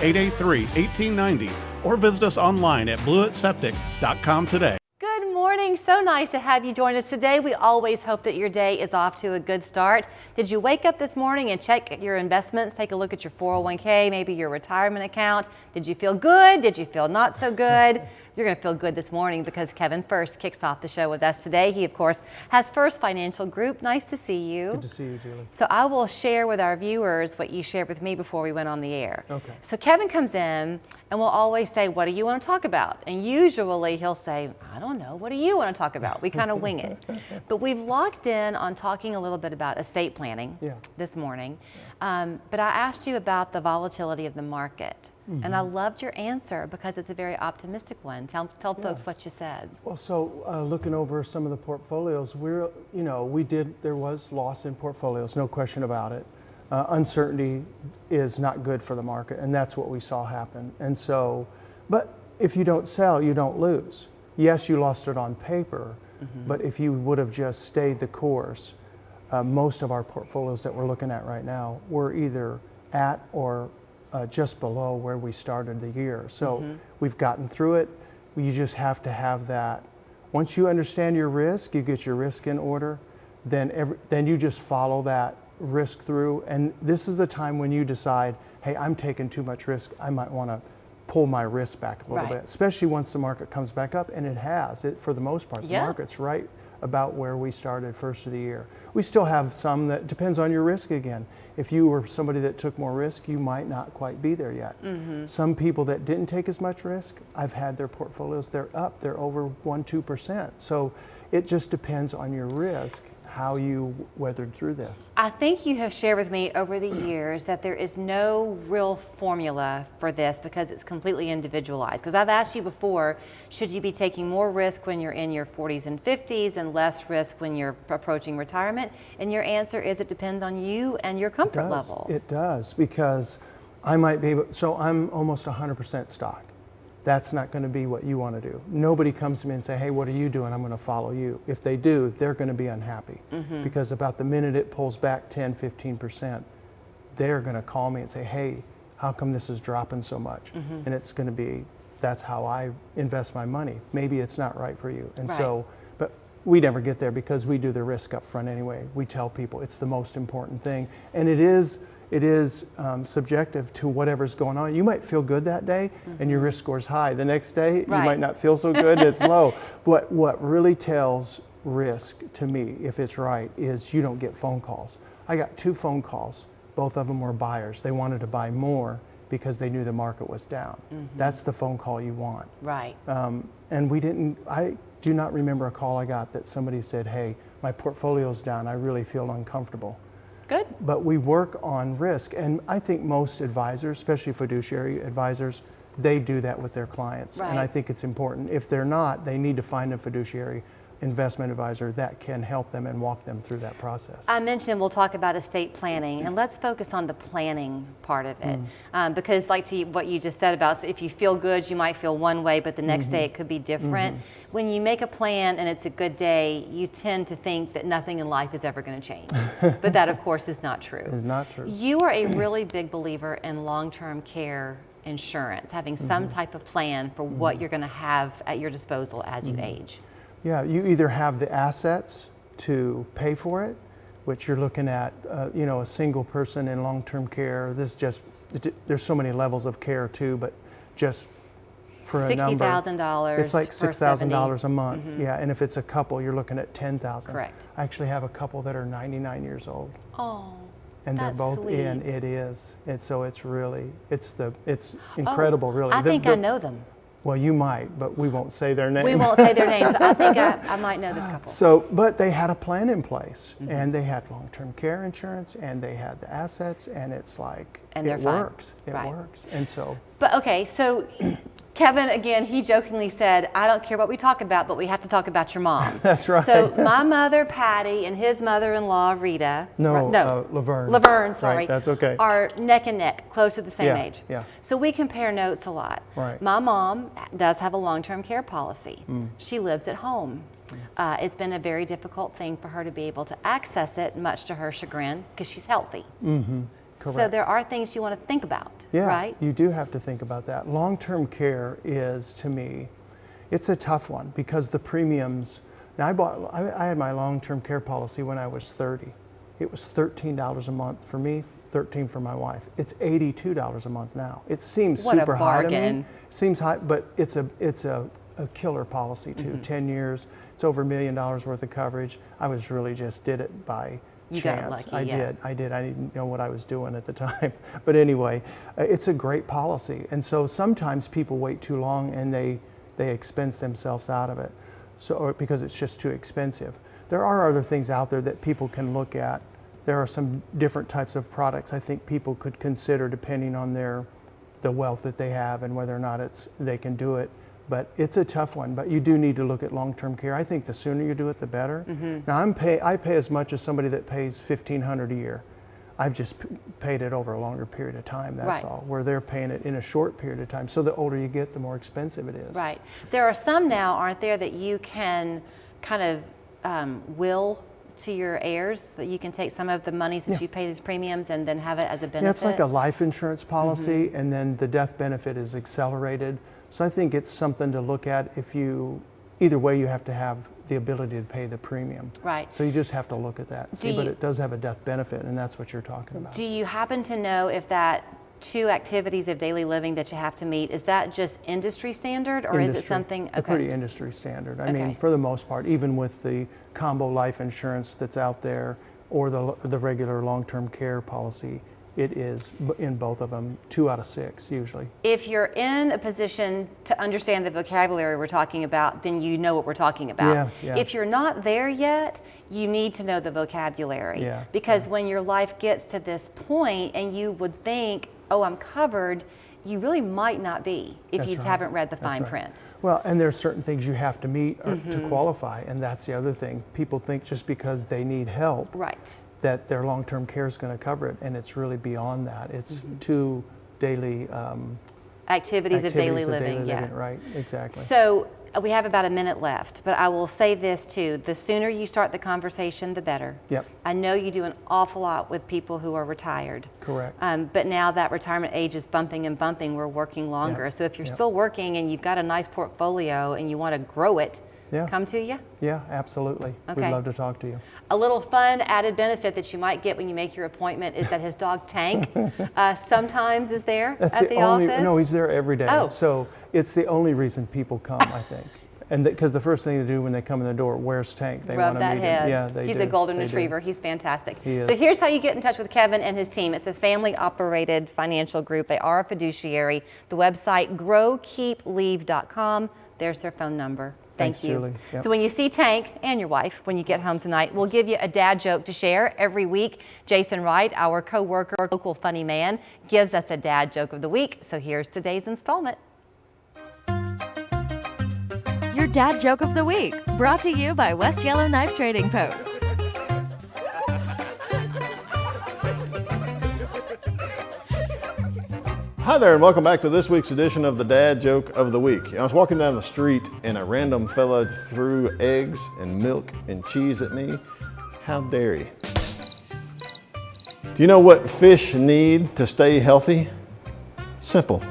883-1890 or visit us online at bluettseptic.com today. Good morning. So nice to have you join us today. We always hope that your day is off to a good start. Did you wake up this morning and check your investments, take a look at your 401k, maybe your retirement account? Did you feel good? Did you feel not so good? You're going to feel good this morning because Kevin Fuerst kicks off the show with us today. He, of course, has Fuerst Financial Group. Nice to see you. Good to see you, Julie. So I will share with our viewers what you shared with me before we went on the air. Okay. So Kevin comes in and will always say, what do you want to talk about? And usually he'll say, I don't know, what do you want to talk about? We kind of wing it. But we've locked in on talking a little bit about estate planning this morning. But I asked you about the volatility of the market. And I loved your answer because it's a very optimistic one. Tell folks what you said. Well, so looking over some of the portfolios, there was loss in portfolios, no question about it. Uncertainty is not good for the market, and that's what we saw happen. And so, but if you don't sell, you don't lose. Yes, you lost it on paper, but if you would have just stayed the course, most of our portfolios that we're looking at right now were either at or just below where we started the year. So we've gotten through it. You just have to have that. Once you understand your risk, you get your risk in order, then you just follow that risk through. And this is the time when you decide, hey, I'm taking too much risk. I might want to pull my risk back a little bit, especially once the market comes back up, and it has. For the most part, the market's right about where we started first of the year. We still have some that depends on your risk again. If you were somebody that took more risk, you might not quite be there yet. Some people that didn't take as much risk, I've had their portfolios, they're up, they're over 1-2%. So it just depends on your risk, how you weathered through this. I think you have shared with me over the years that there is no real formula for this because it's completely individualized. Because I've asked you before, should you be taking more risk when you're in your 40s and 50s and less risk when you're approaching retirement? And your answer is it depends on you and your comfort level. It does, because I might be able, so I'm almost 100% stock. That's not going to be what you want to do. Nobody comes to me and say, hey, what are you doing? I'm going to follow you. If they do, they're going to be unhappy because about the minute it pulls back 10-15%, they're going to call me and say, hey, how come this is dropping so much? And it's going to be, that's how I invest my money. Maybe it's not right for you. And so, but we never get there because we do the risk up front anyway. We tell people it's the most important thing. And it is subjective to whatever's going on. You might feel good that day and your risk score's high. The next day, you might not feel so good, it's low. What really tells risk to me, if it's right, is you don't get phone calls. I got 2 phone calls. Both of them were buyers. They wanted to buy more because they knew the market was down. That's the phone call you want. Right. And I do not remember a call I got that somebody said, hey, my portfolio's down, I really feel uncomfortable. Good. But we work on risk, and I think most advisors, especially fiduciary advisors, they do that with their clients. And I think it's important. If they're not, they need to find a fiduciary investment advisor that can help them and walk them through that process. I mentioned we'll talk about estate planning, and let's focus on the planning part of it. Because what you just said about, so if you feel good, you might feel one way, but the next day it could be different. When you make a plan and it's a good day, you tend to think that nothing in life is ever going to change. But that, of course, is not true. It's not true. You are a really big believer in long-term care insurance, having some type of plan for what you're going to have at your disposal as you age. Yeah, you either have the assets to pay for it, which you're looking at, a single person in long-term care. There's so many levels of care too, but just for a number, $60,000. it's like $6,000 a month. Yeah, and if it's a couple, you're looking at $10,000. Correct. I actually have a couple that are 99 years old. Oh. And they're both sweet. in. It is. And so it's really, it's incredible, really. I think I know them. Well, you might, but we won't say their name. We won't say their names. I think I might know this couple. So, but they had a plan in place, and they had long-term care insurance, and they had the assets, and it's like, and it works. It works. And so. But okay, so Kevin, again, he jokingly said, I don't care what we talk about, but we have to talk about your mom. That's right. So my mother, Patty, and his mother-in-law, Rita. Laverne. Laverne, sorry. Right, that's okay. Are neck and neck, close to the same age. Yeah. So we compare notes a lot. Right. My mom does have a long-term care policy. She lives at home. It's been a very difficult thing for her to be able to access it, much to her chagrin, because she's healthy. So Correct. there are things you want to think about, Yeah, right? you do have to think about that. Long-term care is, to me, it's a tough one because the premiums. Now, I had my long-term care policy when I was 30. It was $13 a month for me, $13 for my wife. It's $82 a month now. It seems What a super high to me. bargain. Seems high, but it's a killer policy too. 10 years, it's over $1 million worth of coverage. I was really just did it by You got chance. lucky, I yeah. did. I didn't know what I was doing at the time. But anyway, it's a great policy. And so sometimes people wait too long and they expense themselves out of it. Or because it's just too expensive. There are other things out there that people can look at. There are some different types of products I think people could consider depending on the wealth that they have and whether or not they can do it. But it's a tough one. But you do need to look at long-term care. I think the sooner you do it, the better. Now I pay as much as somebody that pays $1,500 a year. I've just paid it over a longer period of time. That's Right. all. Where they're paying it in a short period of time. So the older you get, the more expensive it is. Right. There are some now, aren't there, that you can kind of will to your heirs, that you can take some of the monies that you've paid as premiums and then have it as a benefit? Yeah, it's like a life insurance policy, and then the death benefit is accelerated. So I think it's something to look at. Either way, you have to have the ability to pay the premium. Right. So you just have to look at that and see, but it does have a death benefit, and that's what you're talking about. Do you happen to know if that 2 activities of daily living that you have to meet, is that just industry standard, or is it something? They're pretty industry standard. I Okay. mean, for the most part, even with the combo life insurance that's out there or the regular long-term care policy, it is in both of them 2 out of 6 usually. If you're in a position to understand the vocabulary we're talking about, then you know what we're talking about. Yeah, yeah. If you're not there yet, you need to know the vocabulary. Yeah, Because when your life gets to this point and you would think, oh, I'm covered, you really might not be if That's you right. haven't read the That's fine right. print. Well, and there's certain things you have to meet to qualify, and that's the other thing. People think just because they need help Right. that their long-term care is going to cover it, and it's really beyond that. It's 2 daily Activities of daily living, yeah. Right, exactly. So we have about a minute left, but I will say this too, the sooner you start the conversation, the better. Yep. I know you do an awful lot with people who are retired. Correct. But now that retirement age is bumping and bumping, we're working longer. Yeah. So if you're Yeah. still working and you've got a nice portfolio and you want to grow it, Yeah. come to you. Yeah, absolutely. Okay. We'd love to talk to you. A little fun added benefit that you might get when you make your appointment is that his dog Tank sometimes is there That's at the only, office. no, he's there every day. Oh. So it's the only reason people come, I think. And because the first thing to do when they come in the door, where's Tank? They Rub want to that meet head. him. Yeah, they He's do. a golden They do. retriever. He's fantastic. He is. So here's how you get in touch with Kevin and his team. It's a family-operated financial group. They are a fiduciary. The website, growkeepleave.com. There's their phone number. Thank Thanks, you. Julie. Yep. So when you see Tank and your wife, when you get home tonight, we'll give you a dad joke to share every week. Jason Wright, our co-worker, local funny man, gives us a dad joke of the week. So here's today's installment. Your dad joke of the week, brought to you by West Yellowknife Trading Post. Hi there, and welcome back to this week's edition of the Dad Joke of the Week. I was walking down the street and a random fella threw eggs and milk and cheese at me. How dare he? Do you know what fish need to stay healthy? Simple.